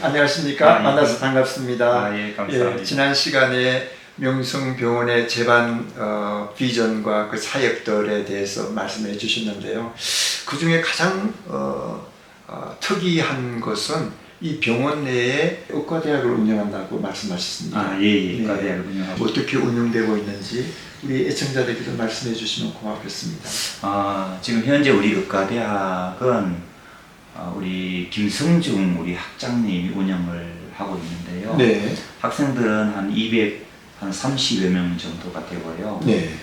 안녕하십니까? 만나서 반갑습니다. 예, 감사합니다. 지난 시간에 명성병원의 재반 비전과 그 사역들에 대해서 말씀해 주셨는데요. 그 중에 가장 특이한 것은 이 병원 내에 의과대학을 운영한다고 말씀하셨습니다. 예, 의과대학을 운영하고. 어떻게 운영되고 있는지 우리 애청자들께도 말씀해 주시면 고맙겠습니다. 지금 현재 우리 의과대학은 우리 김성중 우리 학장님이 운영을 하고 있는데요. 네. 학생들은 한 230여 명 정도가 되고요. 네.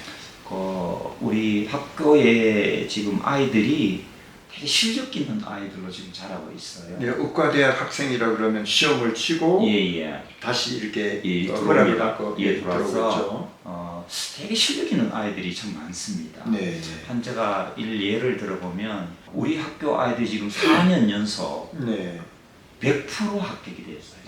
우리 학교에 지금 아이들이 되게 실력 있는 아이들로 지금 자라고 있어요. 네, 의과대학 학생이라 그러면 시험을 치고 다시 이렇게 허락을 받고 들어와서 되게 실력 있는 아이들이 참 많습니다. 네. 한 제가 예를 들어보면 우리 학교 아이들이 지금 4년 연속 100% 합격이 됐어요.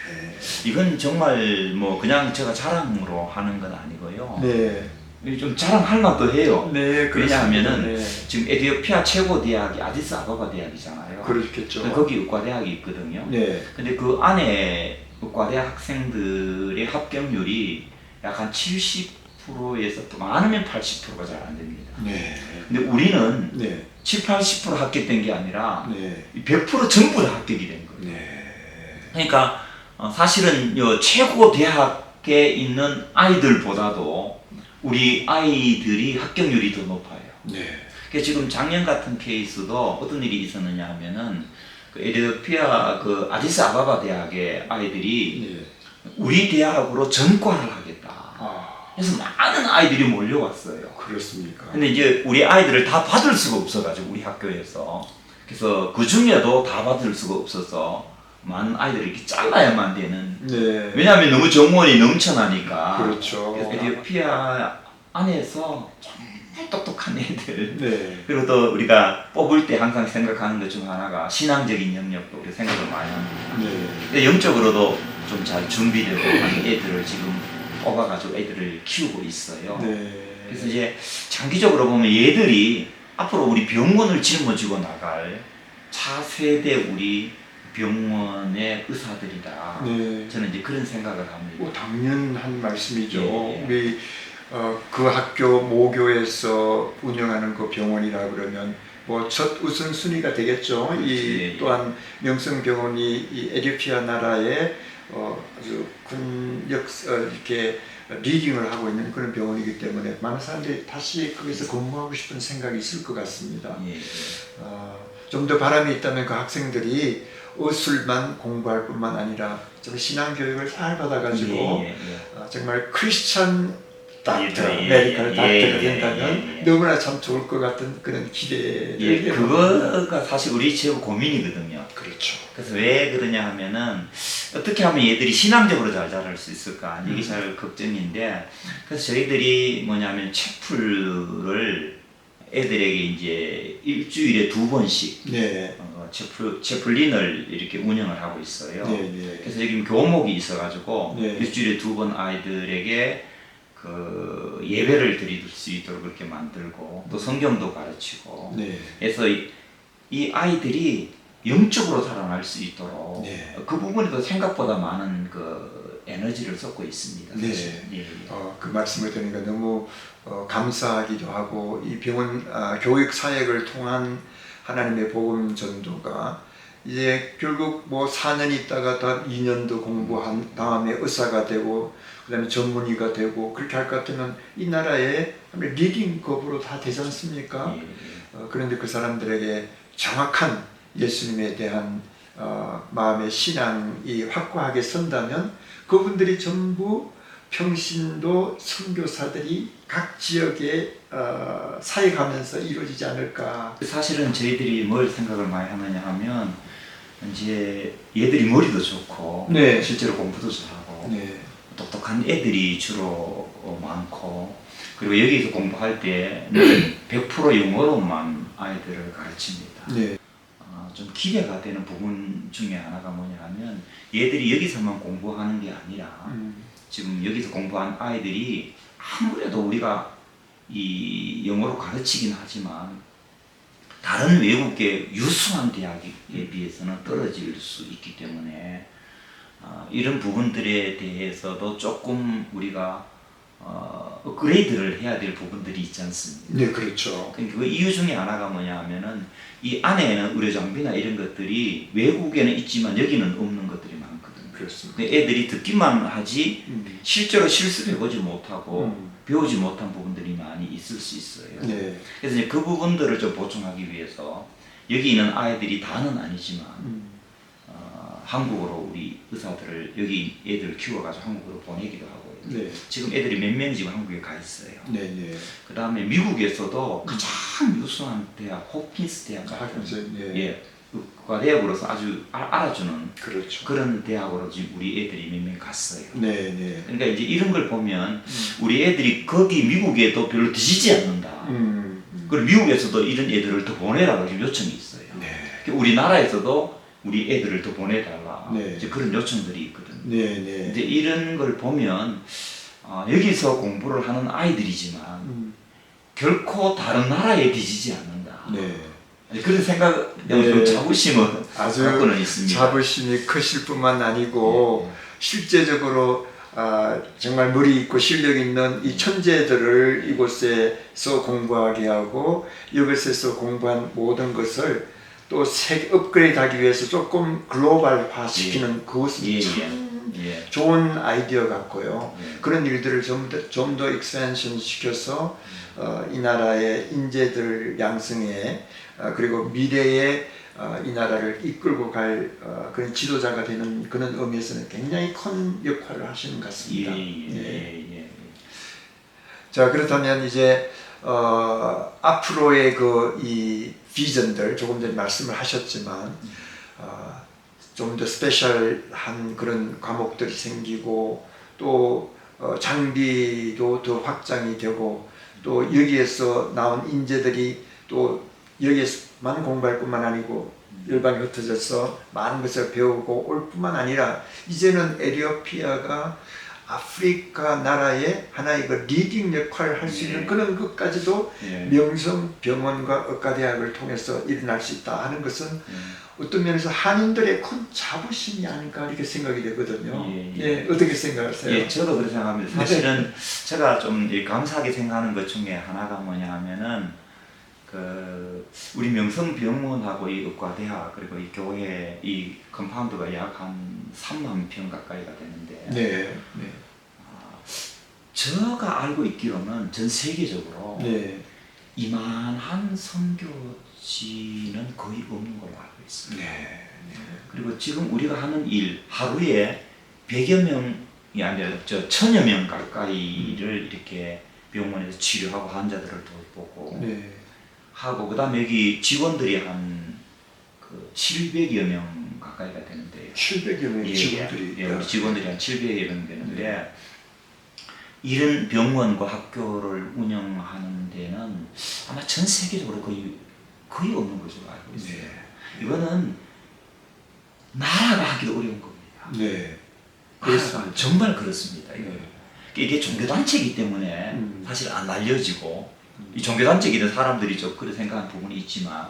네. 이건 정말 뭐 그냥 제가 자랑으로 하는 건 아니고요. 네. 좀 자랑할 만도 해요. 네, 왜냐하면은 지금 에티오피아 최고 대학이 아디스아바바 대학이잖아요. 그렇겠죠. 거기 의과대학이 있거든요. 네. 근데 그 안에 의과대학 학생들의 합격률이 약 한 70%에서 많으면 80%가 잘 안 됩니다. 네. 근데 우리는 7, 80% 합격된 게 아니라 100% 전부 다 합격이 된 거예요. 네. 그러니까 사실은 최고 대학에 있는 아이들보다도 우리 아이들이 합격률이 더 높아요. 네. 그래서 지금 작년 같은 케이스도 어떤 일이 있었느냐 하면은 그 에티오피아 그 아디스아바바 대학의 아이들이 우리 대학으로 전과를 하겠다. 그래서 많은 아이들이 몰려왔어요. 그렇습니까? 근데 이제 우리 아이들을 다 받을 수가 없어가지고 우리 학교에서 그래서 그 중에도 다 받을 수가 없어서 많은 아이들을 이렇게 잘라야만 되는. 왜냐하면 너무 정원이 넘쳐나니까. 그렇죠. 그래서 에티오피아 안에서 정말 똑똑한 애들. 그리고 또 우리가 뽑을 때 항상 생각하는 것 중 하나가 신앙적인 영역도 우리 생각을 많이 합니다. 영적으로도 좀 잘 준비되고 하는 애들을 지금 뽑아가지고 애들을 키우고 있어요. 그래서 이제 장기적으로 보면 얘들이 앞으로 우리 병원을 짊어지고 나갈 차세대 우리 병원의 의사들이다. 저는 이제 그런 생각을 합니다. 당연한 말씀이죠. 우리 그 학교 모교에서 운영하는 그 병원이라 그러면 뭐 첫 우선순위가 되겠죠. 또한 명성병원이 이 에티오피아 나라에 아주 큰 이렇게 리딩을 하고 있는 그런 병원이기 때문에 많은 사람들이 다시 거기서 근무하고 싶은 생각이 있을 것 같습니다. 좀 더 바람이 있다면 그 학생들이 의술만 공부할 뿐만 아니라 좀 신앙교육을 잘 받아가지고 정말 크리스찬 닥터, 메디컬 닥터가 된다면 너무나 참 좋을 것 같은 그런 기대를 그거가 사실 우리 최고 고민이거든요. 그렇죠. 그래서 왜 그러냐 하면은 어떻게 하면 얘들이 신앙적으로 잘 자랄 수 있을까 이게 잘 걱정인데 그래서 저희들이 뭐냐면 채플을 애들에게 이제 일주일에 2번씩 채플린을 이렇게 운영을 하고 있어요. 그래서 여기 교목이 있어가지고 일주일에 2번 아이들에게 그 예배를 드릴 수 있도록 그렇게 만들고 또 성경도 가르치고 그래서 이 아이들이 영적으로 살아날 수 있도록 그 부분에도 생각보다 많은 그 에너지를 쏟고 있습니다. 그 말씀을 드리니까 너무 감사하기도 하고 이 병원 교육 사역을 통한 하나님의 복음 전도가 이제 결국 뭐 4년 있다가 다 2년도 공부한 다음에 의사가 되고 그 다음에 전문의가 되고 그렇게 할 것 같으면 이 나라에 리딩급으로 다 되지 않습니까? 그런데 그 사람들에게 정확한 예수님에 대한 마음의 신앙이 확고하게 선다면 그분들이 전부 평신도 선교사들이 각 지역에 사역하면서 이루어지지 않을까. 사실은 저희들이 뭘 생각을 많이 하느냐 하면 이제 얘들이 머리도 좋고 실제로 공부도 잘하고 똑똑한 애들이 주로 많고 그리고 여기서 공부할 때는 100% 영어로만 아이들을 가르칩니다. 좀 기대가 되는 부분 중에 하나가 뭐냐 하면 얘들이 여기서만 공부하는 게 아니라 지금 여기서 공부한 아이들이 아무래도 우리가 이 영어로 가르치긴 하지만 다른 외국의 유수한 대학에 비해서는 떨어질 수 있기 때문에 이런 부분들에 대해서도 조금 우리가 업그레이드를 해야 될 부분들이 있지 않습니까? 네, 그렇죠. 그 이유 중에 하나가 뭐냐 하면은 이 안에는 의료 장비나 이런 것들이 외국에는 있지만 여기는 없는 것들이 많거든요. 그렇습니다. 근데 애들이 듣기만 하지 실제로 실습해보지 못하고 배우지 못한 부분들이 많이 있을 수 있어요. 네. 그래서 이제 그 부분들을 좀 보충하기 위해서 여기 있는 아이들이 다는 아니지만 한국으로 우리 의사들을 여기 애들 키워가지고 한국으로 보내기도 하고요. 네. 지금 애들이 몇 명 지금 한국에 가 있어요. 네, 네. 그 다음에 미국에서도 가장 유수한 대학, 호킨스 대학 같은 네. 예, 의과대학으로서 아주 알아주는 그렇죠. 그런 대학으로 지금 우리 애들이 몇 명 갔어요. 네, 네. 그러니까 이제 이런 걸 보면 우리 애들이 거기 미국에도 별로 뒤지지 않는다. 그리고 미국에서도 이런 애들을 더 보내라고 지금 요청이 있어요. 네. 우리나라에서도 우리 애들을 더 보내달라. 네. 이제 그런 요청들이 있거든요. 네, 네. 이제 이런 걸 보면 여기서 공부를 하는 아이들이지만 결코 다른 나라에 뒤지지 않는다. 네. 그런 생각, 네. 자부심은 아주 갖고는 있습니다. 자부심이 크실 뿐만 아니고 실제적으로 정말 머리 있고 실력 있는 이 천재들을 이곳에서 공부하게 하고 이곳에서 공부한 모든 것을 또 세계 업그레이드하기 위해서 조금 글로벌화 시키는 그것은 참 좋은 아이디어 같고요. 그런 일들을 좀 더 익스펜션 시켜서 이 나라의 인재들 양성에 그리고 미래에 이 나라를 이끌고 갈 그런 지도자가 되는 그런 의미에서는 굉장히 큰 역할을 하시는 것 같습니다. 자, 그렇다면 이제 앞으로의 이 비전들 조금 전에 말씀을 하셨지만 좀 더 스페셜한 그런 과목들이 생기고 또 장비도 더 확장이 되고 또 여기에서 나온 인재들이 또 여기에만 공부할 뿐만 아니고 열방에 흩어져서 많은 것을 배우고 올 뿐만 아니라 이제는 에티오피아가 아프리카 나라의 하나의 그 리딩 역할을 할 수 있는 그런 것까지도 명성병원과 의과대학을 통해서 일어날 수 있다 하는 것은 어떤 면에서 한인들의 큰 자부심이 아닐까 이렇게 생각이 되거든요. 어떻게 생각하세요? 저도 그렇게 생각합니다. 사실은 제가 좀 감사하게 생각하는 것 중에 하나가 뭐냐 하면은 우리 명성병원하고 이 의과대학 그리고 이 교회 이 컴파운드가 약 한 3만 평 가까이가 되는데 제가 알고 있기로는 전 세계적으로 이만한 선교지는 거의 없는 걸로 알고 있습니다. 그리고 지금 우리가 하는 일 하루에 100여 명이 아니라 1000여 명 가까이를 이렇게 병원에서 치료하고 환자들을 돌보고 하고 그 다음에 여기 직원들이 한 700여 명 가까이가 되는데요. 700여 명의 직원들이 우리 직원들이 한 700여 명 되는데 이런 병원과 학교를 운영하는 데는 아마 전 세계적으로 거의 없는 것으로 알고 있어요. 이거는 나라가 하기도 어려운 겁니다. 그렇습니다. 정말 그렇습니다. 이게 종교단체이기 때문에 사실 안 알려지고 이 종교단체이든 사람들이 좀 그렇게 생각하는 부분이 있지만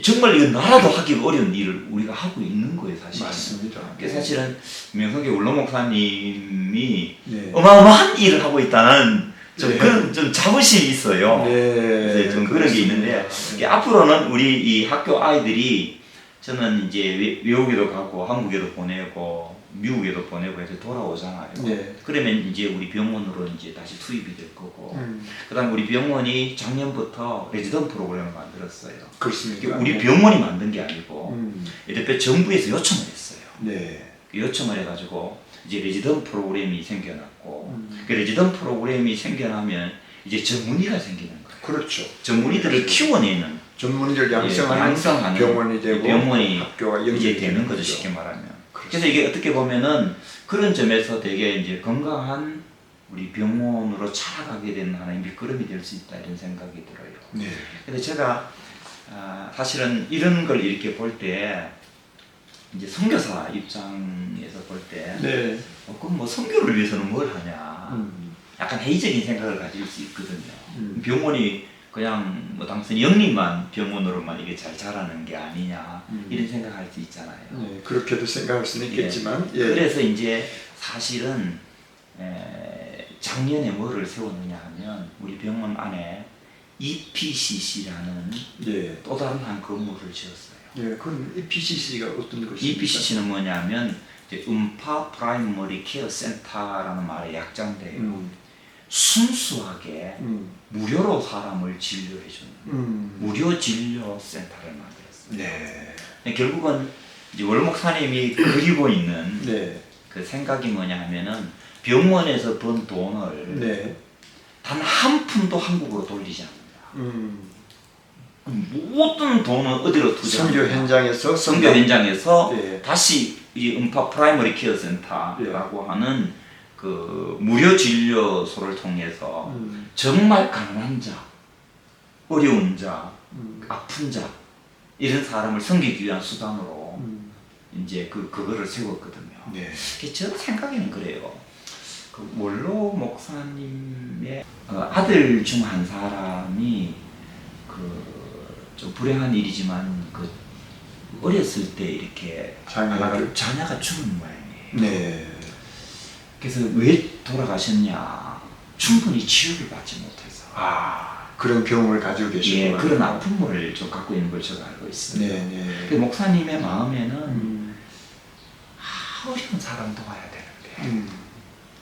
정말 이건 나라도 하기 어려운 일을 우리가 하고 있는 거예요, 사실. 맞습니다. 사실은 명성교 울로 목사님이 어마어마한 일을 하고 있다는 좀 그런 좀 자부심이 있어요. 그래서 좀 그런 게 있는데 앞으로는 우리 이 학교 아이들이 저는 이제 외국에도 가고 한국에도 보내고 미국에도 보내고 해서 돌아오잖아요. 그러면 이제 우리 병원으로 이제 다시 투입이 될 거고. 그다음 우리 병원이 작년부터 레지던트 프로그램을 만들었어요. 그렇습니까? 우리 병원이 만든 게 아니고 이렇게 정부에서 요청을 했어요. 요청을 해가지고 이제 레지던트 프로그램이 생겨났고 그 레지던트 프로그램이 생겨나면 이제 전문의가 생기는 거예요. 그렇죠. 전문의들을 키워내는 전문의를 양성하는 병원이 되고 병원이 학교가 이제 되는 거죠, 쉽게 말하면. 그래서 이게 어떻게 보면은 그런 점에서 되게 이제 건강한 우리 병원으로 자라가게 되는 하나의 밑거름이 될 수 있다 이런 생각이 들어요. 근데 제가 사실은 이런 걸 이렇게 볼 때 이제 선교사 입장에서 볼 때 그럼 뭐 선교를 위해서는 뭘 하냐 약간 회의적인 생각을 가질 수 있거든요. 병원이 그냥 뭐 단순히 영리만 병원으로만 이게 잘 자라는 게 아니냐 이런 생각할 수 있잖아요. 네, 그렇게도 생각할 수는 있겠지만 그래서 이제 사실은 작년에 뭐를 세웠느냐 하면 우리 병원 안에 EPCC라는 또 다른 한 건물을 지었어요. 예, 그건 EPCC가 어떤 것입니까? EPCC는 뭐냐면 이제 음파 프라이머리 케어 센터라는 말의 약자인데요. 순수하게 무료로 사람을 진료해주는 무료 진료 센터를 만들었어요. 네. 결국은 이제 월 목사님이 그리고 있는 네. 그 생각이 뭐냐 하면은 병원에서 번 돈을 단 한 푼도 한국으로 돌리지 않는다. 모든 돈은 어디로 투자합니까? 선교 현장에서 다시 이 음파 프라이머리 케어 센터라고 하는 그 무료 진료소를 통해서 정말 가난한 자, 어려운 자, 아픈 자 이런 사람을 섬기기 위한 수단으로 이제 그거를 세웠거든요. 저 생각에는 그래요. 그 원로 목사님의 아들 중 한 사람이 그 좀 불행한 일이지만 그 어렸을 때 이렇게 자녀가 죽은 모양이에요. 그래서 왜 돌아가셨냐? 충분히 치료를 받지 못해서. 그런 경험을 가지고 계시구나. 그런 아픔을 좀 갖고 있는 걸 제가 알고 있어요. 그 목사님의 마음에는 어려운 사람 도와야 되는데,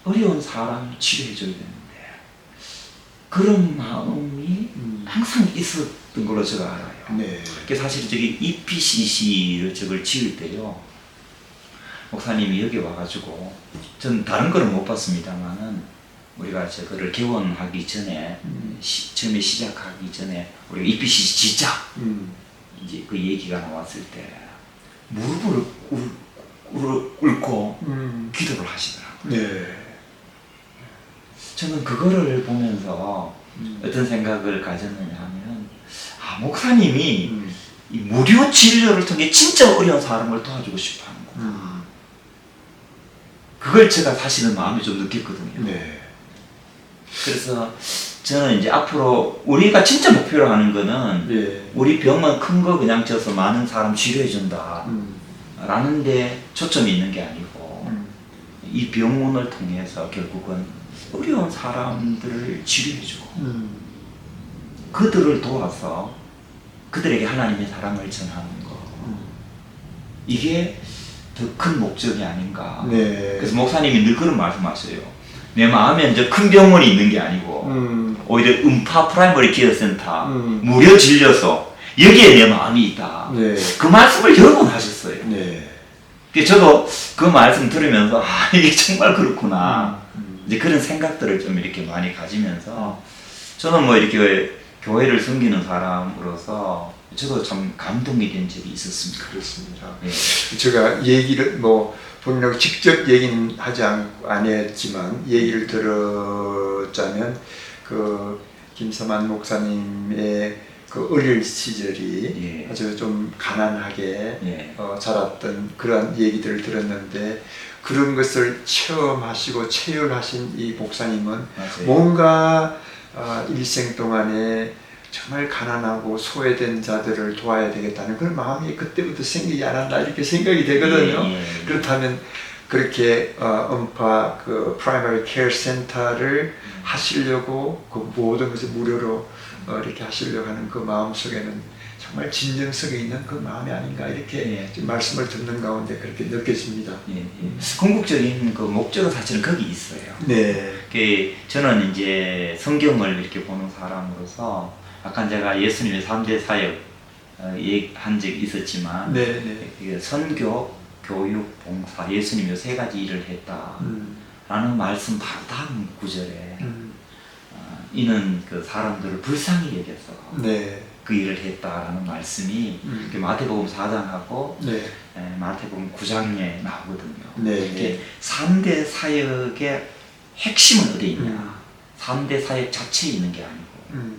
어려운 사람 치료해줘야 되는데, 그런 마음이 항상 있었던 걸로 제가 알아요. 그래서 사실 저기 EPCC를 저걸 지을 때요, 목사님이 여기 와가지고, 전 다른 거는 못 봤습니다만은, 우리가 저거를 개원하기 전에, 처음에 시작하기 전에, 우리가 EPCC 짓자! 이제 그 얘기가 나왔을 때, 무릎을 꿇고 기도를 하시더라고요. 저는 그거를 보면서 어떤 생각을 가졌느냐 하면, 목사님이 이 무료 진료를 통해 진짜 어려운 사람을 도와주고 싶어 하는 거구나. 그걸 제가 사실은 마음에 좀 느꼈거든요. 그래서 저는 이제 앞으로 우리가 진짜 목표로 하는 거는 우리 병원 큰 거 그냥 져서 많은 사람 치료해준다 라는 데 초점이 있는 게 아니고 이 병원을 통해서 결국은 어려운 사람들을 치료해주고 그들을 도와서 그들에게 하나님의 사랑을 전하는 거 이게 더 큰 목적이 아닌가. 그래서 목사님이 늘 그런 말씀하셔요. 내 마음에 이제 큰 병원이 있는 게 아니고 오히려 음파 프라이머리 케어 센터 무료 진료소 여기에 내 마음이 있다. 그 말씀을 여러 번 하셨어요. 저도 그 말씀 들으면서 이게 정말 그렇구나. 이제 그런 생각들을 좀 이렇게 많이 가지면서 저는 뭐 이렇게 교회를 섬기는 사람으로서 저도 참 감동이 된 적이 있었습니다. 그렇습니다. 제가 얘기를 본인하고 직접 얘기는 안 했지만 얘기를 들었자면 그 김서만 목사님의 그 어릴 시절이 아주 좀 가난하게 자랐던 그런 얘기들을 들었는데 그런 것을 체험하시고 체혈하신 이 목사님은 뭔가 일생 동안에 정말 가난하고 소외된 자들을 도와야 되겠다는 그런 마음이 그때부터 생기지 않았나 이렇게 생각이 되거든요. 그렇다면 그렇게 음파 그 프라이머리 케어 센터를 하시려고 그 모든 것을 무료로 이렇게 하시려고 하는 그 마음 속에는 정말 진정성이 있는 그 마음이 아닌가 이렇게 말씀을 듣는 가운데 그렇게 느껴집니다. 궁극적인 그 목적은 사실은 거기 있어요. 저는 이제 성경을 이렇게 보는 사람으로서 아까 제가 예수님의 3대 사역 한 적이 있었지만 선교, 교육, 봉사 예수님이 세 가지 일을 했다 라는 말씀 바로 다음 구절에 이는 그 사람들을 불쌍히 여겨서 그 일을 했다라는 말씀이 마태복음 4장하고 마태복음 9장에 나오거든요. 3대 사역의 핵심은 어디 있냐? 3대 사역 자체에 있는 게 아니고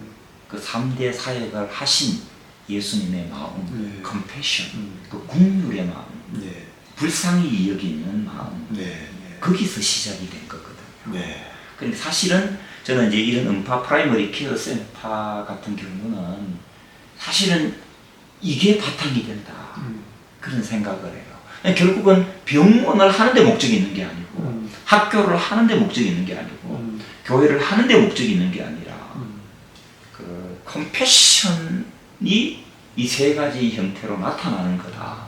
그 3대 사역을 하신 예수님의 마음, 컴패션, 그 국률의 마음, 불쌍히 여기는 마음 거기서 시작이 된 거거든요. 그런데 사실은 저는 이제 이런 음파 프라이머리 케어 센터 같은 경우는 사실은 이게 바탕이 된다. 그런 생각을 해요. 결국은 병원을 하는데 목적이 있는 게 아니고 학교를 하는데 목적이 있는 게 아니고 교회를 하는데 목적이 있는 게 아니라 그 컴패션이 이 세 가지 형태로 나타나는 거다.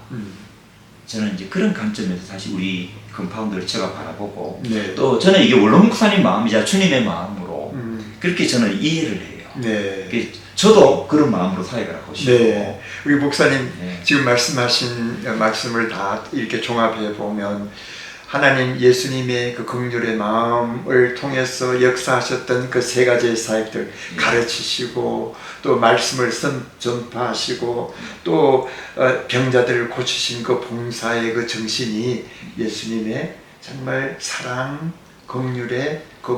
저는 이제 그런 관점에서 사실 우리 컴파운드를 제가 바라보고 네. 또 저는 이게 원로 목사님 마음이자 주님의 마음으로 그렇게 저는 이해를 해요. 네. 저도 그런 마음으로 사역을 하고 싶고. 네. 우리 목사님 네. 지금 말씀하신 말씀을 다 이렇게 종합해 보면 하나님 예수님의 그 긍휼의 마음을 통해서 역사하셨던 그 세 가지의 사역들 가르치시고 또 말씀을 전파하시고 또 병자들을 고치신 그 봉사의 그 정신이 예수님의 정말 사랑, 긍휼의 그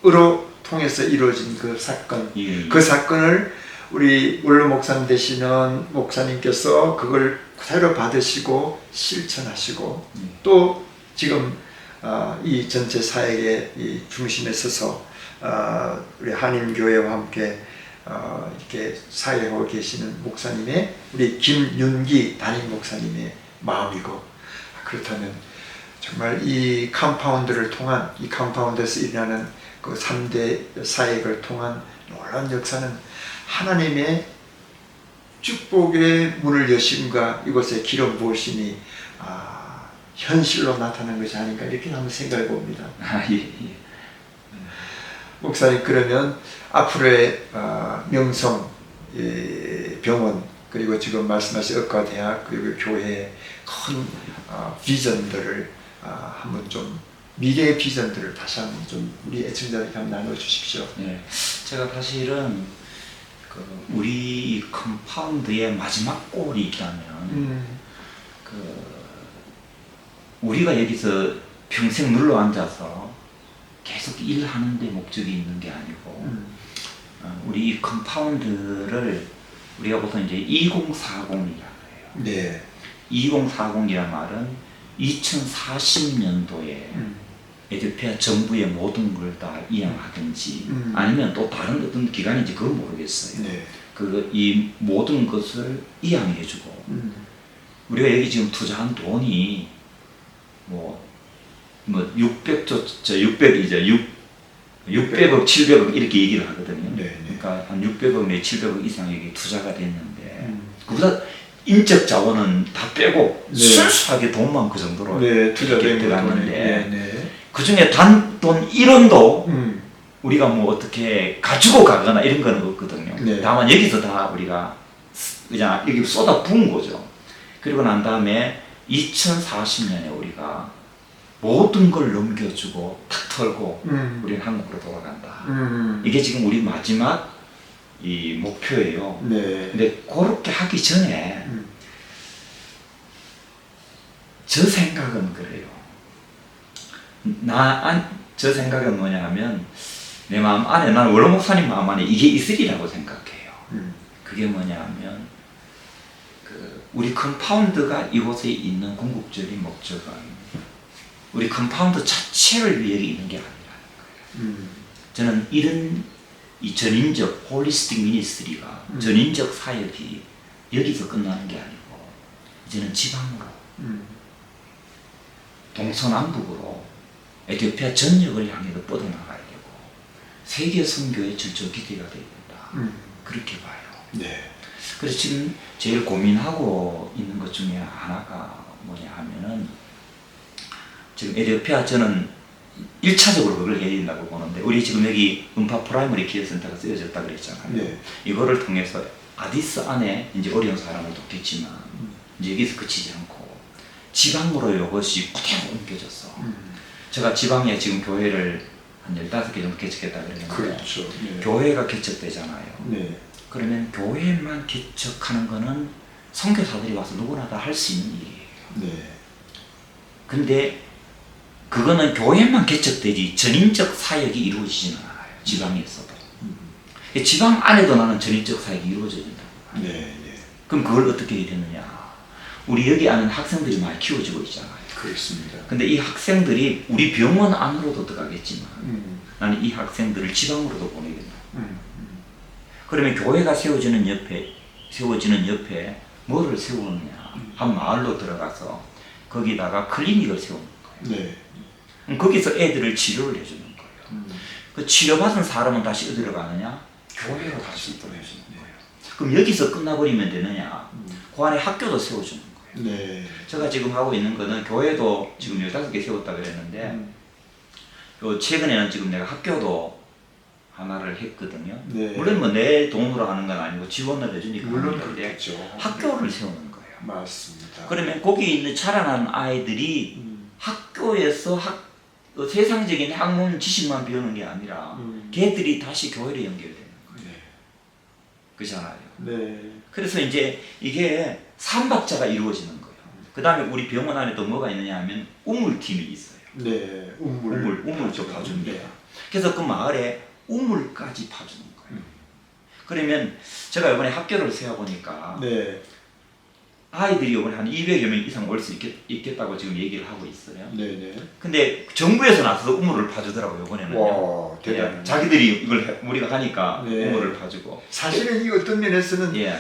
마음으로 통해서 이루어진 그 사건, 그 사건을 우리 원로 목사님 되시는 목사님께서 그걸 그대로 받으시고 실천하시고 또 지금 이 전체 사역의 이 중심에 서서 우리 한인교회와 함께 이렇게 사역하고 계시는 목사님의 우리 김윤기 담임 목사님의 마음이고, 그렇다면 정말 이 컴파운드를 통한 이 컴파운드에서 일어나는 그 3대 사역을 통한 놀라운 역사는 하나님의 축복의 문을 여심과 이곳에 기름 부으심이 현실로 나타난 것이 아닌가 이렇게 한번 생각해 봅니다. 예. 목사님, 그러면 앞으로의 명성 병원 그리고 지금 말씀하신 의과대학 그리고 교회의 큰 비전들을 한번 좀 미래의 비전들을 다시 한번 좀 우리 애청자들에게 한번 나눠주십시오. 네. 제가 사실은 우리 컴파운드의 마지막 골이 있다면 우리가 여기서 평생 눌러 앉아서 계속 일하는 데 목적이 있는 게 아니고 우리 이 컴파운드를 우리가 보통 이제 2040이라고 해요. 네. 2040이란 말은 2040년도에 에티오피아 정부의 모든 걸 다 이양하든지 아니면 또 다른 어떤 기관인지 그건 모르겠어요. 네. 이 모든 것을 이양해주고 우리가 여기 지금 투자한 돈이 뭐 600조, 600억, 700억 이렇게 얘기를 하거든요. 네. 그러니까 한 600억 내 700억 이상이 투자가 됐는데 그보다 인적 자원은 다 빼고 순수하게 돈만 그 정도로 투자된 들어갔는데 그 중에 단돈 1원도 우리가 뭐 어떻게 가지고 가거나 이런 거는 없거든요. 다만 여기서 다 우리가 그냥 여기 쏟아 부은 거죠. 그리고 난 다음에 2040년에 우리가 모든 걸 넘겨주고 탁 털고 우리는 한국으로 돌아간다. 이게 지금 우리 마지막 이 목표예요. 근데 그렇게 하기 전에 저 생각은 그래요. 저 생각은 뭐냐 하면 내 마음 안에, 나는 원로 목사님 마음 안에 이게 있으리라고 생각해요. 그게 뭐냐 하면 우리 컴파운드가 이곳에 있는 궁극적인 목적은 우리 컴파운드 자체를 위해 있는 게 아니라는 거예요. 저는 이런 이 전인적 홀리스틱 미니스트리가 전인적 사역이 여기서 끝나는 게 아니고 이제는 지방으로 동서남북으로 에티오피아 전역을 향해서 뻗어나가야 되고 세계 선교의 철저 기대가 되야 된다. 그렇게 봐요. 네. 그래서 지금 제일 고민하고 있는 것 중에 하나가 뭐냐 하면은 지금 에티오피아 저는 1차적으로 그걸 해야 된다고 보는데 우리 지금 여기 음파 프라이머리 케어 센터가 쓰여졌다 그랬잖아요. 이거를 통해서 아디스 안에 이제 어려운 사람을 돕겠지만 이제 여기서 그치지 않고 지방으로 이것이 그대로 옮겨졌어. 제가 지방에 지금 교회를 한 15개 정도 개척했다 그랬는데 그렇죠. 교회가 개척되잖아요. 그러면 교회만 개척하는 거는 선교사들이 와서 누구나 다 할 수 있는 일이에요. 근데 그거는 교회만 개척되지 전인적 사역이 이루어지지는 않아요. 지방에서도. 지방 안에도 나는 전인적 사역이 이루어져야 된다고 봐요. 그럼 그걸 어떻게 해야 되느냐. 우리 여기 안에 학생들이 많이 키워지고 있잖아요. 그렇습니다. 근데 이 학생들이 우리 병원 안으로도 들어가겠지만 나는 이 학생들을 지방으로도 보내겠다. 그러면 교회가 세워지는 옆에 뭐를 세우느냐? 한 마을로 들어가서 거기다가 클리닉을 세우는 거예요. 네. 그럼 거기서 애들을 치료를 해주는 거예요. 그 치료받은 사람은 다시 어디로 가느냐? 교회로 다시 보내주는 거예요. 그럼 여기서 끝나버리면 되느냐? 그 안에 학교도 세워주는 거예요. 네. 제가 지금 하고 있는 거는 교회도 지금 15개 세웠다 그랬는데 요 최근에는 지금 내가 학교도 하나를 했거든요. 네. 물론 뭐 내 돈으로 하는 건 아니고 지원을 해주니까 물론 하는 건데 그렇겠죠. 학교를 세우는 거예요. 맞습니다. 그러면 거기 있는 자라난 아이들이 학교에서 세상적인 학문 지식만 배우는 게 아니라 걔들이 다시 교회로 연결되는 거예요. 네. 그렇잖아요. 네. 그래서 이제 이게 삼박자가 이루어지는 거예요. 그 다음에 우리 병원 안에 또 뭐가 있느냐 하면 우물팀이 있어요. 네. 우물 쪽 파줍니다. 그래서 그 마을에 우물까지 파주는 거예요. 그러면 제가 이번에 학교를 세워보니까 네. 아이들이 이번에 한 200여 명 이상 올 수 있겠다고 지금 얘기를 하고 있어요. 네네. 근데 정부에서 나서서 우물을 파주더라고요, 이번에는요. 와, 대단해. 예, 자기들이 이걸 우리가 하니까 네. 우물을 파주고. 사실은 이 어떤 면에서는 예.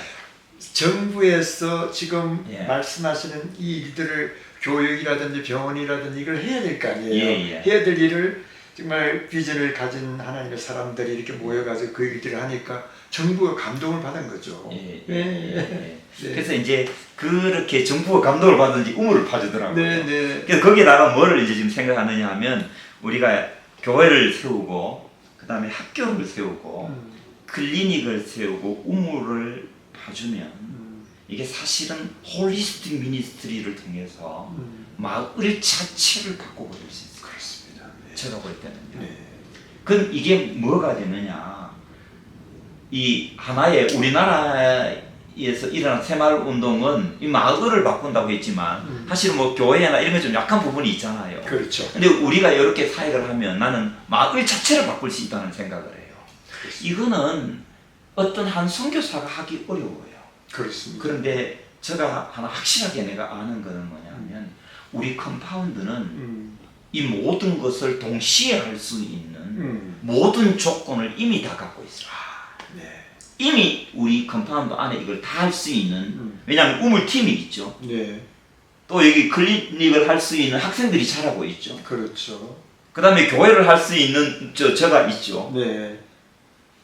정부에서 지금 예. 말씀하시는 이 일들을 교육이라든지 병원이라든지 이걸 해야 될 거 아니에요. 예. 해야 될 일을 정말 비전을 가진 하나님의 사람들이 이렇게 모여가지고 그 일들을 하니까 정부가 감동을 받은 거죠. 예. 네. 그래서 이제 그렇게 정부가 감동을 받은지 우물을 파주더라고요. 네. 그래서 거기에다가 뭐를 이제 지금 생각하느냐 하면 우리가 교회를 세우고 그 다음에 학교를 세우고 클리닉을 세우고 우물을 파주면 이게 사실은 홀리스틱 미니스트리를 통해서 마을 자체를 바꿔버릴 수 있어요. 그렇습니다. 네. 제가 볼 때는요. 네. 그럼 이게 뭐가 되느냐? 이 하나의 우리나라에서 일어난 새마을 운동은 이 마을을 바꾼다고 했지만 사실 뭐 교회나 이런 게 좀 약한 부분이 있잖아요. 그렇죠. 근데 우리가 이렇게 사역을 하면 나는 마을 자체를 바꿀 수 있다는 생각을 해요. 그렇습니다. 이거는 어떤 한 선교사가 하기 어려워요. 그렇습니다. 그런데 제가 하나 확실하게 내가 아는 거는 뭐냐면 우리 컴파운드는 이 모든 것을 동시에 할 수 있는 모든 조건을 이미 다 갖고 있어요. 네. 이미 우리 컴파운드 안에 이걸 다 할 수 있는 왜냐하면 우물팀이 있죠. 네. 또 여기 클리닉을 할 수 있는 학생들이 잘하고 있죠. 그렇죠. 그 다음에 교회를 할 수 있는 저가 있죠. 네.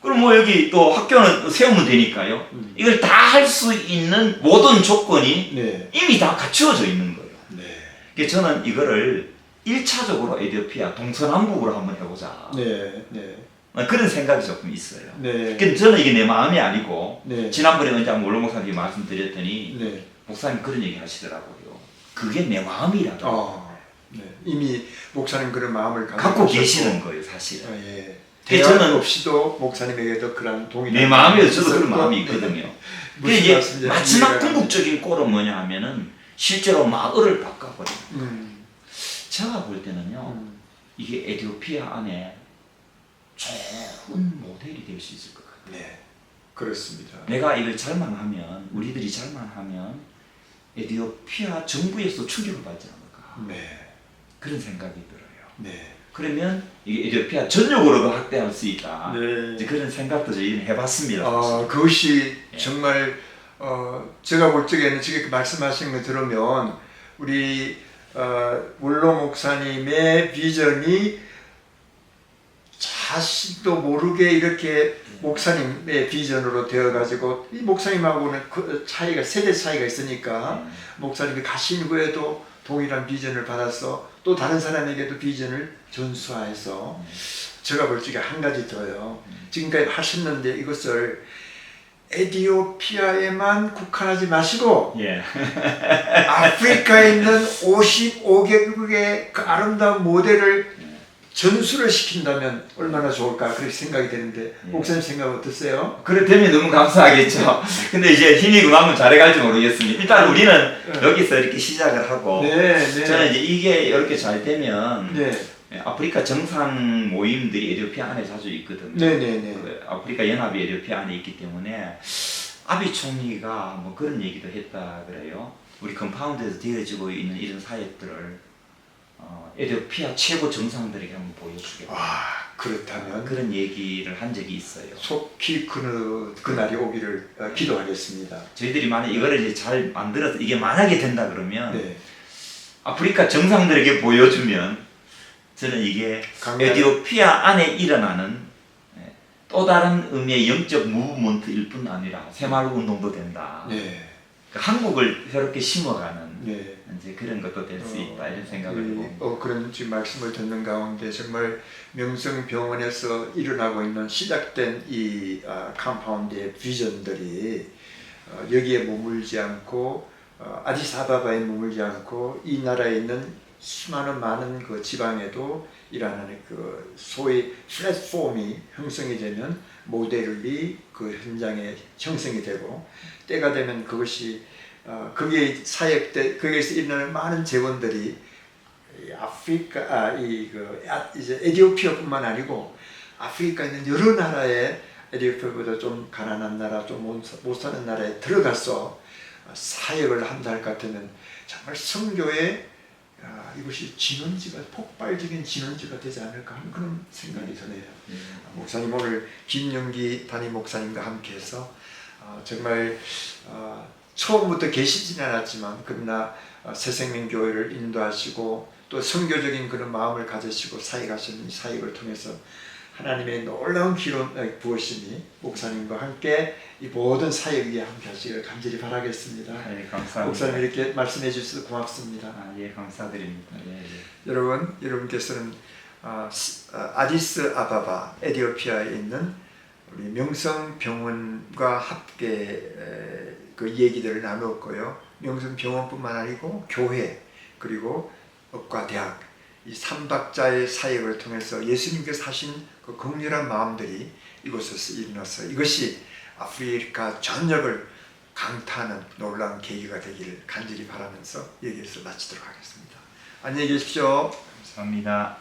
그럼 뭐 여기 또 학교는 세우면 되니까요. 이걸 다 할 수 있는 모든 조건이 네. 이미 다 갖추어져 있는 거예요. 네. 그래서 저는 이거를 1차적으로 에티오피아 동서남북으로 한번 해보자. 네. 네. 그런 생각이 조금 있어요. 네. 근데 저는 이게 내 마음이 아니고 네. 지난번에 원장 몰로 목사님께 말씀드렸더니 네. 목사님 그런 얘기 하시더라고요. 그게 내 마음이라고. 네. 이미 목사님 그런 마음을 갖고 계시는 거예요, 사실은. 예. 그래서 대안 저는 없이도 목사님에게도 그런 동의. 내 마음에도 저도 그런 마음이 있거든요. 근데 이제 말씀인지 마지막 이해가 궁극적인 꼴은 뭐냐 하면은 실제로 마을을 바꿔버려요. 제가 볼 때는요, 이게 에티오피아 안에 좋은 모델이 될 수 있을 것 같아요. 네, 그렇습니다. 내가 이걸 잘만 하면, 우리들이 잘만 하면 에티오피아 정부에서 충격을 받지 않을까. 네, 그런 생각이 들어요. 네, 그러면 이게 에티오피아 전역으로도 확대할 수 있다. 네. 이제 그런 생각도 저희는 해봤습니다. 그것이 예. 정말 제가 볼 적에는 지금 말씀하신 거 들으면 우리 물로 목사님의 비전이 자신도 모르게 이렇게 목사님의 비전으로 되어가지고 이 목사님하고는 그 차이가 세대 차이가 있으니까 목사님이 가신 후에도 동일한 비전을 받아서 또 다른 사람에게도 비전을 전수해서 제가 볼 적에 한 가지 더요. 지금까지 하셨는데 이것을 에티오피아에만 국한하지 마시고 예. 아프리카에 있는 55개국의 그 아름다운 모델을 전수를 시킨다면 얼마나 좋을까 그렇게 생각이 되는데 목사님 생각 어떠세요? 그렇다면 너무 감사하겠죠. 근데 이제 힘이 그만큼 잘해갈지 모르겠습니다. 일단 우리는 여기서 이렇게 시작을 하고 저는 이제 이게 이렇게 잘 되면 아프리카 정상 모임들이 에티오피아 안에 자주 있거든요. 그 아프리카 연합이 에티오피아 안에 있기 때문에 아비 총리가 뭐 그런 얘기도 했다 그래요. 우리 컴파운드에서 되어지고 있는 이런 사역들을 에티오피아 최고 정상들에게 한번 보여주겠다. 그렇다면 그런 얘기를 한 적이 있어요. 속히 그날이 오기를 기도하겠습니다. 저희들이 만약 이거를 이제 잘 만들어서 이게 만약에 된다 그러면 네. 아프리카 정상들에게 보여주면 저는 이게 에티오피아 안에 일어나는 또 다른 의미의 영적 무브먼트일 뿐 아니라 새마을 운동도 된다. 네. 그러니까 한국을 새롭게 심어가는 네. 이제 그런 것도 될 수 있다 이런 생각을 해봅니다. 그런 지금 말씀을 듣는 가운데 정말 명성병원에서 일어나고 있는 시작된 이 컴파운드의 비전들이 여기에 머물지 않고 아디스아바바에 머물지 않고 이 나라에 있는 수많은 많은 그 지방에도 일어나는 그 소위 플랫폼이 형성이 되면 모델이 그 현장에 형성이 되고 때가 되면 그것이 거기에 사역돼 거기에서 일어나는 많은 재원들이 아프리카 이제 에티오피아뿐만 아니고 아프리카에 있는 여러 나라에 에티오피아보다 좀 가난한 나라, 좀 못 사는 나라에 들어가서 사역을 한다 할 것 같으면 정말 선교의 이것이 진원지가 폭발적인 진원지가 되지 않을까 하는 그런 생각이 드네요. 목사님 오늘 김영기 담임 목사님과 함께해서 정말 처음부터 계시지는 않았지만 그러나 새생명교회를 인도하시고 또 선교적인 그런 마음을 가지시고 사역하시는 사역을 통해서 하나님의 놀라운 기름 부으심이 목사님과 함께 이 모든 사역 위에 함께 하시기를 간절히 바라겠습니다. 네, 감사합니다. 목사님 이렇게 말씀해 주셔서 고맙습니다. 예, 감사드립니다. 예. 여러분께서는 아디스아바바 에티오피아에 있는 우리 명성병원과 함께 그 얘기들을 나누었고요. 명성병원뿐만 아니고 교회 그리고 업과 대학 이 삼박자의 사역을 통해서 예수님께서 하신 그 긍휼한 마음들이 이곳에서 일어나서 이것이 아프리카 전역을 강타하는 놀라운 계기가 되기를 간절히 바라면서 여기에서 마치도록 하겠습니다. 안녕히 계십시오. 감사합니다.